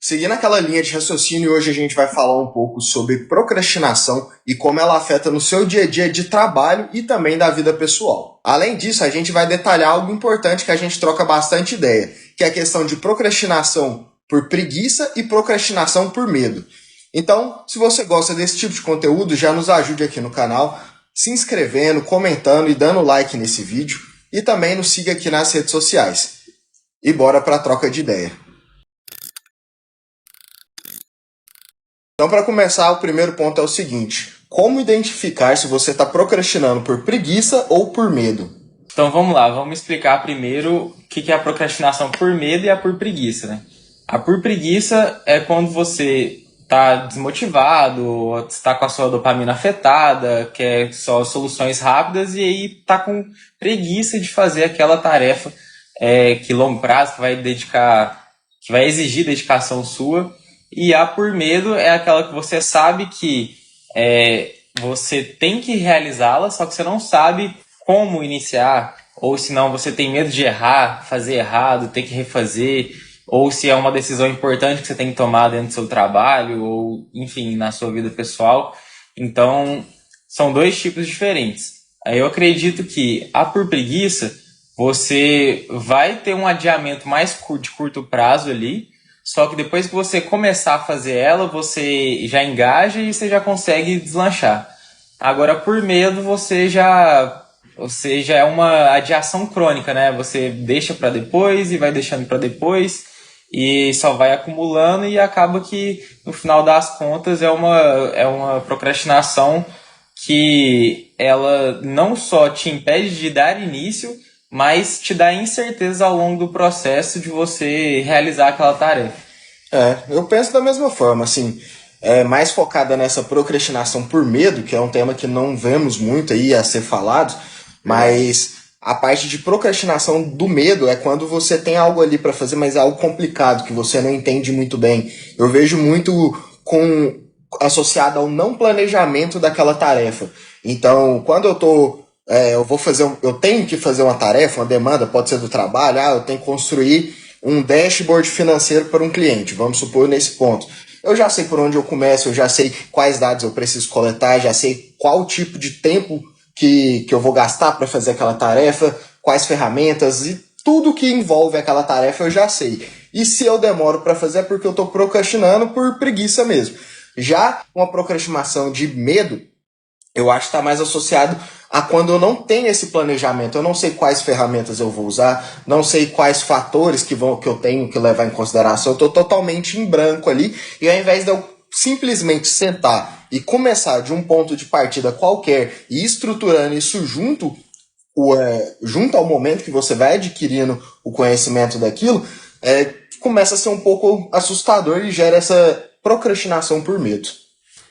Seguindo aquela linha de raciocínio, hoje a gente vai falar um pouco sobre procrastinação e como ela afeta no seu dia a dia de trabalho e também da vida pessoal. Além disso, a gente vai detalhar algo importante que a gente troca bastante ideia, que é a questão de procrastinação por preguiça e procrastinação por medo. Então, se você gosta desse tipo de conteúdo, já nos ajude aqui no canal, se inscrevendo, comentando e dando like nesse vídeo, e também nos siga aqui nas redes sociais. E bora para a troca de ideia. Então, para começar, o primeiro ponto é o seguinte: como identificar se você está procrastinando por preguiça ou por medo? Então vamos lá, vamos explicar primeiro o que é a procrastinação por medo e a por preguiça, né? A por preguiça é quando você está desmotivado, está com a sua dopamina afetada, quer só soluções rápidas e aí está com preguiça de fazer aquela tarefa que longo prazo, que vai exigir dedicação sua. E a por medo é aquela que você sabe que você tem que realizá-la, só que você não sabe como iniciar, ou se não você tem medo de errar, fazer errado, ter que refazer, ou se é uma decisão importante que você tem que tomar dentro do seu trabalho, ou enfim, na sua vida pessoal. Então, são dois tipos diferentes. Eu acredito que a por preguiça, você vai ter um adiamento mais de curto prazo ali, só que depois que você começar a fazer ela, você já engaja e você já consegue deslanchar. Agora, por medo, você já é uma adiação crônica, né? Você deixa para depois e vai deixando para depois e só vai acumulando e acaba que, no final das contas, é uma procrastinação que ela não só te impede de dar início, mas te dá incerteza ao longo do processo de você realizar aquela tarefa. Eu penso da mesma forma, assim, mais focada nessa procrastinação por medo, que é um tema que não vemos muito aí a ser falado, mas a parte de procrastinação do medo é quando você tem algo ali para fazer, mas é algo complicado, que você não entende muito bem. Eu vejo muito associado ao não planejamento daquela tarefa. Então, quando eu tenho que fazer uma tarefa, uma demanda, pode ser do trabalho, eu tenho que construir um dashboard financeiro para um cliente, vamos supor nesse ponto. Eu já sei por onde eu começo, eu já sei quais dados eu preciso coletar, já sei qual tipo de tempo que eu vou gastar para fazer aquela tarefa, quais ferramentas e tudo que envolve aquela tarefa eu já sei. E se eu demoro para fazer é porque eu estou procrastinando por preguiça mesmo. Já uma procrastinação de medo, eu acho que está mais associado a quando eu não tenho esse planejamento. Eu não sei quais ferramentas eu vou usar, não sei quais fatores que eu tenho que levar em consideração. Eu estou totalmente em branco ali e ao invés de eu simplesmente sentar e começar de um ponto de partida qualquer e estruturando isso junto ao momento que você vai adquirindo o conhecimento daquilo, começa a ser um pouco assustador e gera essa procrastinação por medo.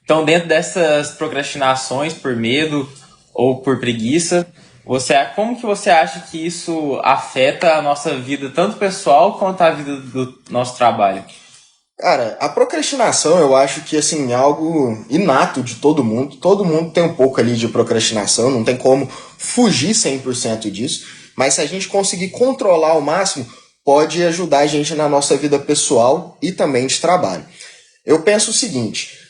Então, dentro dessas procrastinações por medo ou por preguiça, como que você acha que isso afeta a nossa vida, tanto pessoal quanto a vida do nosso trabalho? Cara, a procrastinação eu acho que assim, é algo inato de todo mundo. Todo mundo tem um pouco ali de procrastinação, não tem como fugir 100% disso. Mas se a gente conseguir controlar ao máximo, pode ajudar a gente na nossa vida pessoal e também de trabalho. Eu penso o seguinte: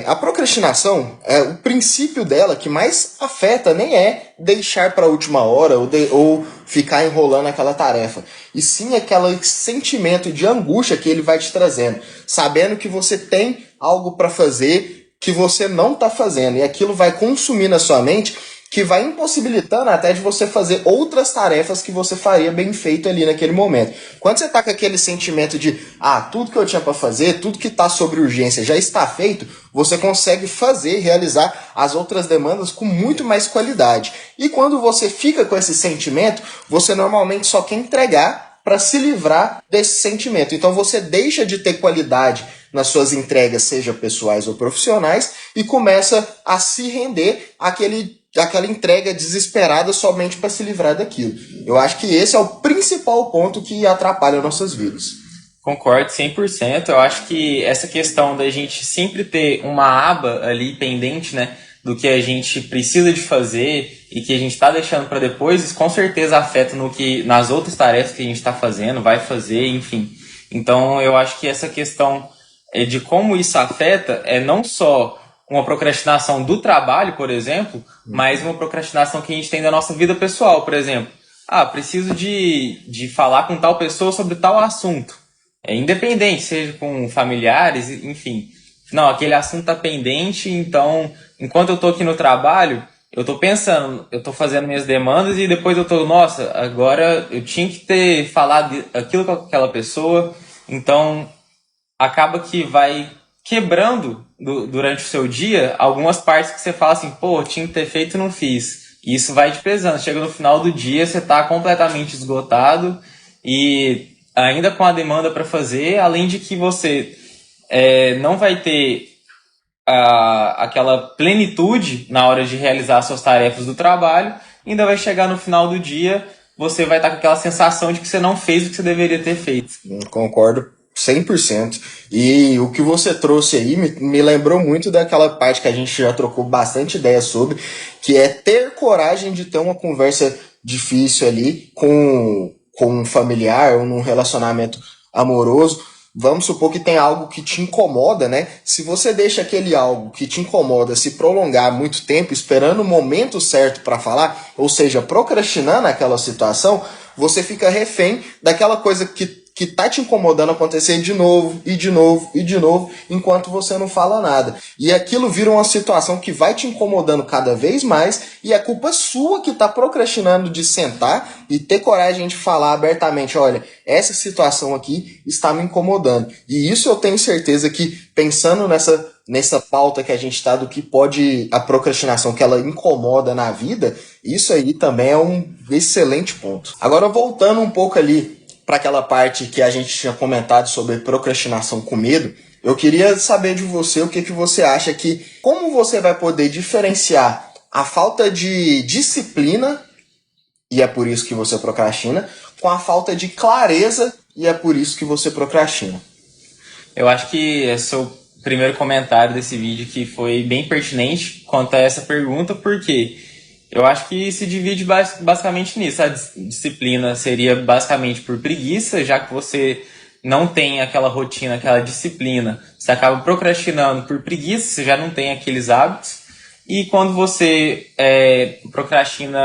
a procrastinação, o princípio dela que mais afeta nem é deixar para a última hora ou ficar enrolando aquela tarefa, e sim aquele sentimento de angústia que ele vai te trazendo, sabendo que você tem algo para fazer que você não está fazendo, e aquilo vai consumir na sua mente, que vai impossibilitando até de você fazer outras tarefas que você faria bem feito ali naquele momento. Quando você está com aquele sentimento de tudo que eu tinha para fazer, tudo que está sobre urgência já está feito, você consegue realizar as outras demandas com muito mais qualidade. E quando você fica com esse sentimento, você normalmente só quer entregar para se livrar desse sentimento. Então você deixa de ter qualidade nas suas entregas, seja pessoais ou profissionais, e começa a se render àquela entrega desesperada somente para se livrar daquilo. Eu acho que esse é o principal ponto que atrapalha nossas vidas. Concordo 100%. Eu acho que essa questão da gente sempre ter uma aba ali pendente, né, do que a gente precisa de fazer e que a gente está deixando para depois, isso com certeza afeta nas outras tarefas que a gente está fazendo, vai fazer, enfim. Então, eu acho que essa questão de como isso afeta é não só uma procrastinação do trabalho, por exemplo, mas uma procrastinação que a gente tem da nossa vida pessoal, por exemplo. Ah, preciso de falar com tal pessoa sobre tal assunto. É independente, seja com familiares, enfim. Não, aquele assunto está pendente, então, enquanto eu estou aqui no trabalho, eu estou pensando, eu estou fazendo minhas demandas e depois eu estou, nossa, agora eu tinha que ter falado aquilo com aquela pessoa, então acaba que vai quebrando durante o seu dia algumas partes que você fala assim, pô, tinha que ter feito e não fiz. E isso vai te pesando. Chega no final do dia, você está completamente esgotado e ainda com a demanda para fazer, além de que você não vai ter aquela plenitude na hora de realizar suas tarefas do trabalho, ainda vai chegar no final do dia, você vai estar com aquela sensação de que você não fez o que você deveria ter feito. Concordo 100%. E o que você trouxe aí me lembrou muito daquela parte que a gente já trocou bastante ideia sobre, que é ter coragem de ter uma conversa difícil ali com um familiar ou num relacionamento amoroso. Vamos supor que tem algo que te incomoda, né? Se você deixa aquele algo que te incomoda se prolongar muito tempo, esperando o momento certo para falar, ou seja, procrastinando aquela situação, você fica refém daquela coisa que tá te incomodando acontecer de novo, e de novo, e de novo, enquanto você não fala nada. E aquilo vira uma situação que vai te incomodando cada vez mais, e é culpa sua que tá procrastinando de sentar e ter coragem de falar abertamente, olha, essa situação aqui está me incomodando. E isso eu tenho certeza que, pensando nessa pauta que a gente está do que pode a procrastinação que ela incomoda na vida, isso aí também é um excelente ponto. Agora, voltando um pouco ali para aquela parte que a gente tinha comentado sobre procrastinação com medo, eu queria saber de você o que você acha que, como você vai poder diferenciar a falta de disciplina, e é por isso que você procrastina, com a falta de clareza, e é por isso que você procrastina. Eu acho que esse é o primeiro comentário desse vídeo que foi bem pertinente quanto a essa pergunta, porque eu acho que se divide basicamente nisso. A disciplina seria basicamente por preguiça, já que você não tem aquela rotina, aquela disciplina, você acaba procrastinando por preguiça, você já não tem aqueles hábitos. E quando você procrastina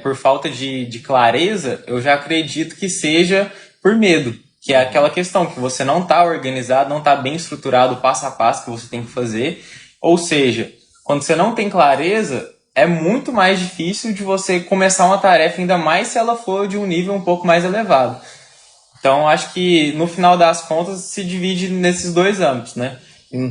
por falta de clareza, eu já acredito que seja por medo, que é aquela questão que você não está organizado, não está bem estruturado o passo a passo que você tem que fazer. Ou seja, quando você não tem clareza, é muito mais difícil de você começar uma tarefa, ainda mais se ela for de um nível um pouco mais elevado. Então, acho que no final das contas se divide nesses dois âmbitos, né?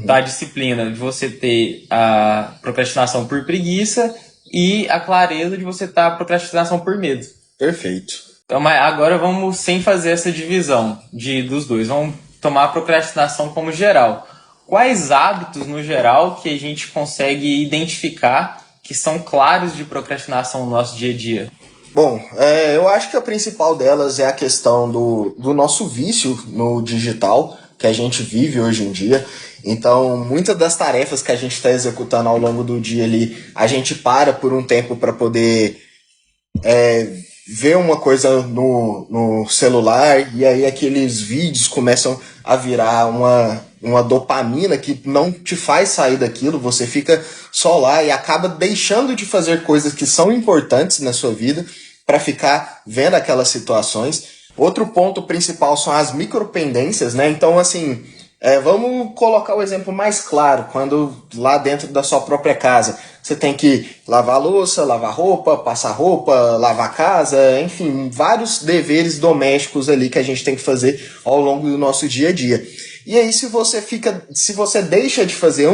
Da disciplina, de você ter a procrastinação por preguiça e a clareza de você ter a procrastinação por medo. Perfeito. Então, mas agora vamos, sem fazer essa divisão dos dois, vamos tomar a procrastinação como geral. Quais hábitos, no geral, que a gente consegue identificar que são claros de procrastinação no nosso dia a dia? Bom, eu acho que a principal delas é a questão do nosso vício no digital, que a gente vive hoje em dia. Então, muitas das tarefas que a gente está executando ao longo do dia ali, a gente para por um tempo para poder ver uma coisa no celular, e aí aqueles vídeos começam a virar uma dopamina que não te faz sair daquilo, você fica só lá e acaba deixando de fazer coisas que são importantes na sua vida para ficar vendo aquelas situações. Outro ponto principal são as micropendências, né? Então, assim, vamos colocar o exemplo mais claro, quando lá dentro da sua própria casa você tem que lavar a louça, lavar roupa, passar roupa, lavar a casa, enfim, vários deveres domésticos ali que a gente tem que fazer ao longo do nosso dia a dia. E aí se você deixa de fazer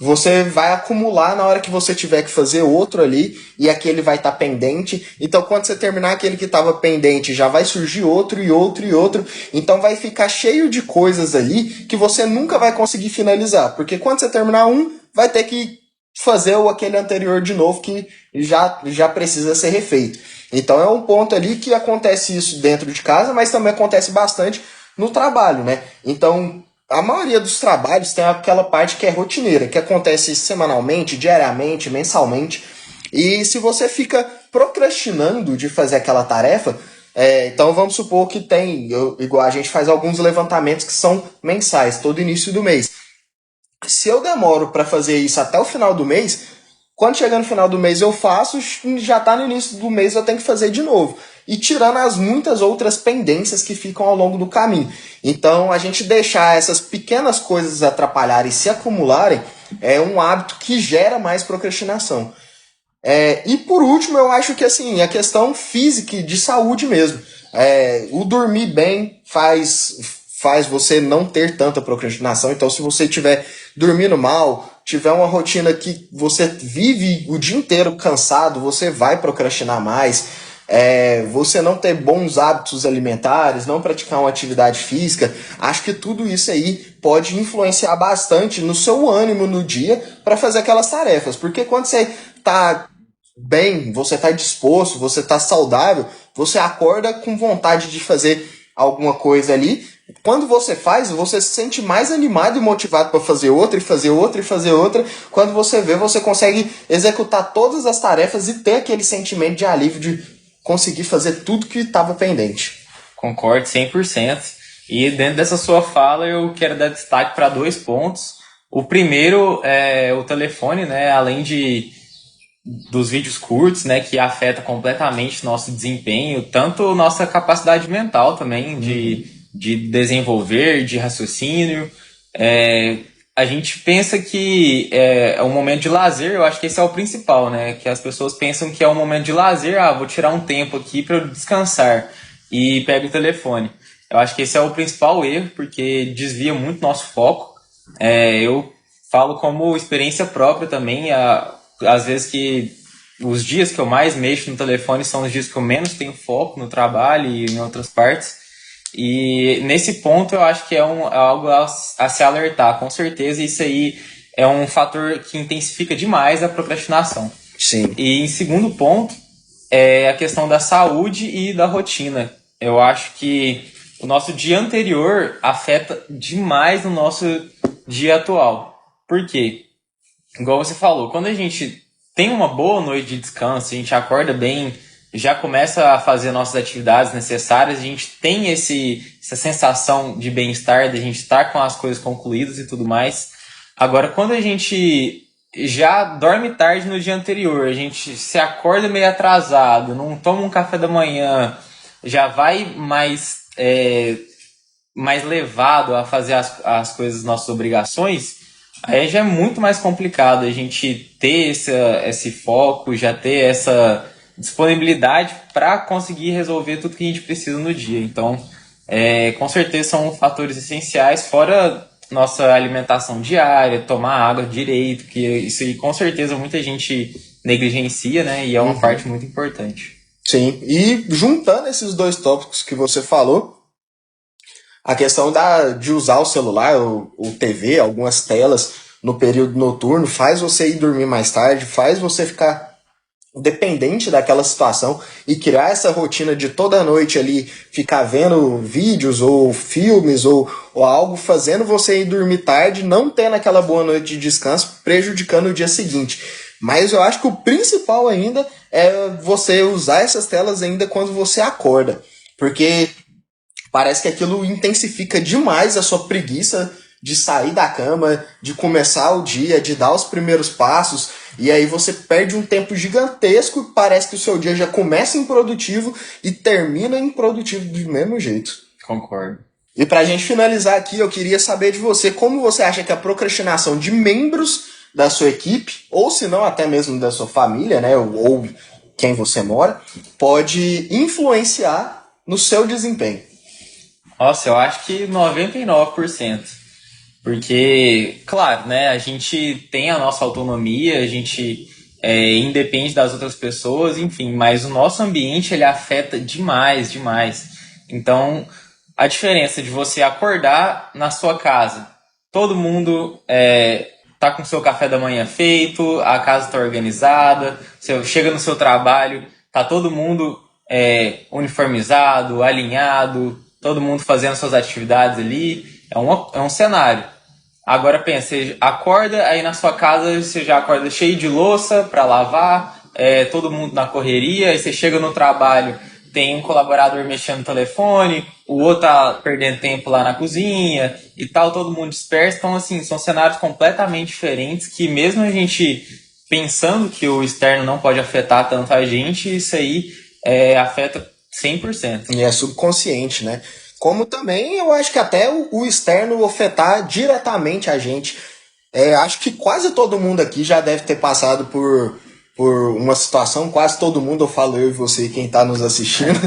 você vai acumular na hora que você tiver que fazer outro ali, e aquele vai estar pendente. Então, quando você terminar aquele que estava pendente, já vai surgir outro e outro e outro. Então, vai ficar cheio de coisas ali que você nunca vai conseguir finalizar. Porque quando você terminar vai ter que fazer aquele anterior de novo que já precisa ser refeito. Então, é um ponto ali que acontece isso dentro de casa, mas também acontece bastante no trabalho, né? Então, a maioria dos trabalhos tem aquela parte que é rotineira, que acontece semanalmente, diariamente, mensalmente. E se você fica procrastinando de fazer aquela tarefa, Então vamos supor que igual a gente faz alguns levantamentos que são mensais, todo início do mês. Se eu demoro para fazer isso até o final do mês, quando chegar no final do mês eu faço, já está no início do mês eu tenho que fazer de novo. E tirando as muitas outras pendências que ficam ao longo do caminho. Então a gente deixar essas pequenas coisas atrapalharem e se acumularem é um hábito que gera mais procrastinação. E por último, eu acho que assim, a questão física e de saúde mesmo. O dormir bem faz você não ter tanta procrastinação. Então, se você estiver dormindo mal, tiver uma rotina que você vive o dia inteiro cansado, você vai procrastinar mais. Você não ter bons hábitos alimentares, não praticar uma atividade física, acho que tudo isso aí pode influenciar bastante no seu ânimo no dia para fazer aquelas tarefas. Porque quando você tá bem, você tá disposto, você tá saudável, você acorda com vontade de fazer alguma coisa ali. Quando você faz, você se sente mais animado e motivado para fazer outra, e fazer outra, e fazer outra. Quando você vê, você consegue executar todas as tarefas e ter aquele sentimento de alívio de conseguir fazer tudo que estava pendente. Concordo 100%. E dentro dessa sua fala, eu quero dar destaque para 2 pontos. O primeiro é o telefone, né? Além dos vídeos curtos, né, que afeta completamente nosso desempenho, tanto nossa capacidade mental também de desenvolver, de raciocínio. A gente pensa que é um momento de lazer, eu acho que esse é o principal, né, que as pessoas pensam que é um momento de lazer, vou tirar um tempo aqui para eu descansar e pego o telefone. Eu acho que esse é o principal erro, porque desvia muito nosso foco. Eu falo como experiência própria também, às vezes que os dias que eu mais mexo no telefone são os dias que eu menos tenho foco no trabalho e em outras partes. E nesse ponto eu acho que é algo a se alertar, com certeza. Isso aí é um fator que intensifica demais a procrastinação. Sim. E em segundo ponto é a questão da saúde e da rotina. Eu acho que o nosso dia anterior afeta demais o nosso dia atual. Por quê? Igual você falou, quando a gente tem uma boa noite de descanso, a gente acorda bem, já começa a fazer nossas atividades necessárias, a gente tem essa sensação de bem-estar, de a gente estar com as coisas concluídas e tudo mais. Agora, quando a gente já dorme tarde no dia anterior, a gente se acorda meio atrasado, não toma um café da manhã, já vai mais levado a fazer as coisas, nossas obrigações, aí já é muito mais complicado a gente ter esse foco, já ter essa disponibilidade para conseguir resolver tudo que a gente precisa no dia. Então, com certeza são fatores essenciais, fora nossa alimentação diária, tomar água direito, que isso aí com certeza muita gente negligencia, né? E é uma parte muito importante. Sim, e juntando esses 2 tópicos que você falou, a questão de usar o celular, o TV, algumas telas no período noturno, faz você ir dormir mais tarde, faz você ficar dependente daquela situação e criar essa rotina de toda noite ali ficar vendo vídeos ou filmes ou algo fazendo você ir dormir tarde, não tendo aquela boa noite de descanso, prejudicando o dia seguinte. Mas eu acho que o principal ainda é você usar essas telas ainda quando você acorda, porque parece que aquilo intensifica demais a sua preguiça de sair da cama, de começar o dia, de dar os primeiros passos, e aí você perde um tempo gigantesco e parece que o seu dia já começa improdutivo e termina improdutivo do mesmo jeito. Concordo. E pra gente finalizar aqui, eu queria saber de você como você acha que a procrastinação de membros da sua equipe, ou se não até mesmo da sua família, né, ou quem você mora, pode influenciar no seu desempenho. Nossa, eu acho que 99%. Porque, claro, né, a gente tem a nossa autonomia, a gente independe das outras pessoas, enfim, mas o nosso ambiente ele afeta demais, demais. Então, a diferença de você acordar na sua casa, todo mundo tá com o seu café da manhã feito, a casa está organizada, você chega no seu trabalho, tá todo mundo uniformizado, alinhado, todo mundo fazendo suas atividades ali, é um cenário. Agora pensa, você acorda, aí na sua casa você já acorda cheio de louça para lavar, todo mundo na correria, aí você chega no trabalho, tem um colaborador mexendo no telefone, o outro tá perdendo tempo lá na cozinha e tal, todo mundo disperso. Então, assim, são cenários completamente diferentes que mesmo a gente pensando que o externo não pode afetar tanto a gente, isso aí afeta 100%. E é subconsciente, né? Como também eu acho que até o externo afetar diretamente a gente. Acho que quase todo mundo aqui já deve ter passado por uma situação, quase todo mundo, eu falo eu e você, quem está nos assistindo,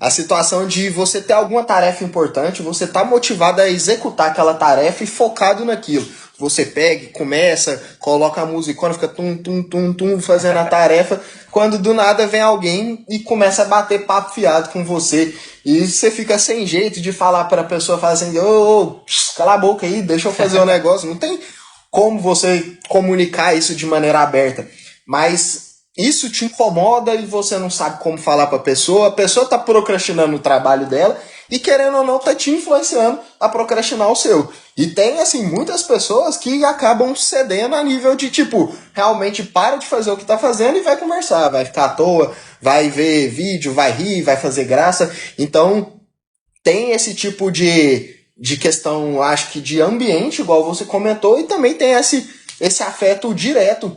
a situação de você ter alguma tarefa importante, você tá motivado a executar aquela tarefa e focado naquilo. Você pega, começa, coloca a musicona, fica tum, tum, tum, tum, fazendo a tarefa, quando do nada vem alguém e começa a bater papo fiado com você, e você fica sem jeito de falar para a pessoa, fala assim, cala a boca aí, deixa eu fazer o negócio, não tem como você comunicar isso de maneira aberta, mas isso te incomoda e você não sabe como falar para a pessoa tá procrastinando o trabalho dela e querendo ou não tá te influenciando a procrastinar o seu. E tem assim muitas pessoas que acabam cedendo a nível de tipo, realmente para de fazer o que tá fazendo e vai conversar, vai ficar à toa, vai ver vídeo, vai rir, vai fazer graça. Então tem esse tipo de questão, acho que de ambiente, igual você comentou, e também tem esse afeto direto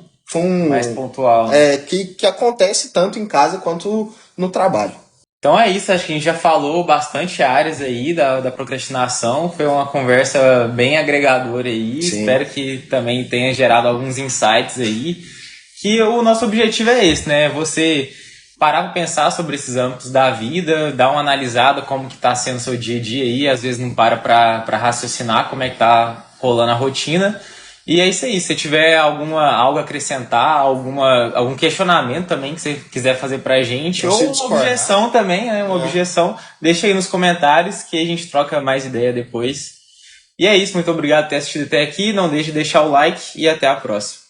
mais pontual, né? que acontece tanto em casa quanto no trabalho. Então é isso, acho que a gente já falou bastante áreas aí da procrastinação, foi uma conversa bem agregadora aí. Sim. Espero que também tenha gerado alguns insights aí, que o nosso objetivo é esse, né? Você parar para pensar sobre esses âmbitos da vida, dar uma analisada como que está sendo o seu dia a dia aí, às vezes não para raciocinar como é que tá rolando a rotina. E é isso aí, se tiver algo a acrescentar, algum questionamento também que você quiser fazer pra gente, ou uma objeção também, né? Uma objeção, deixa aí nos comentários que a gente troca mais ideia depois. E é isso, muito obrigado por ter assistido até aqui, não deixe de deixar o like e até a próxima.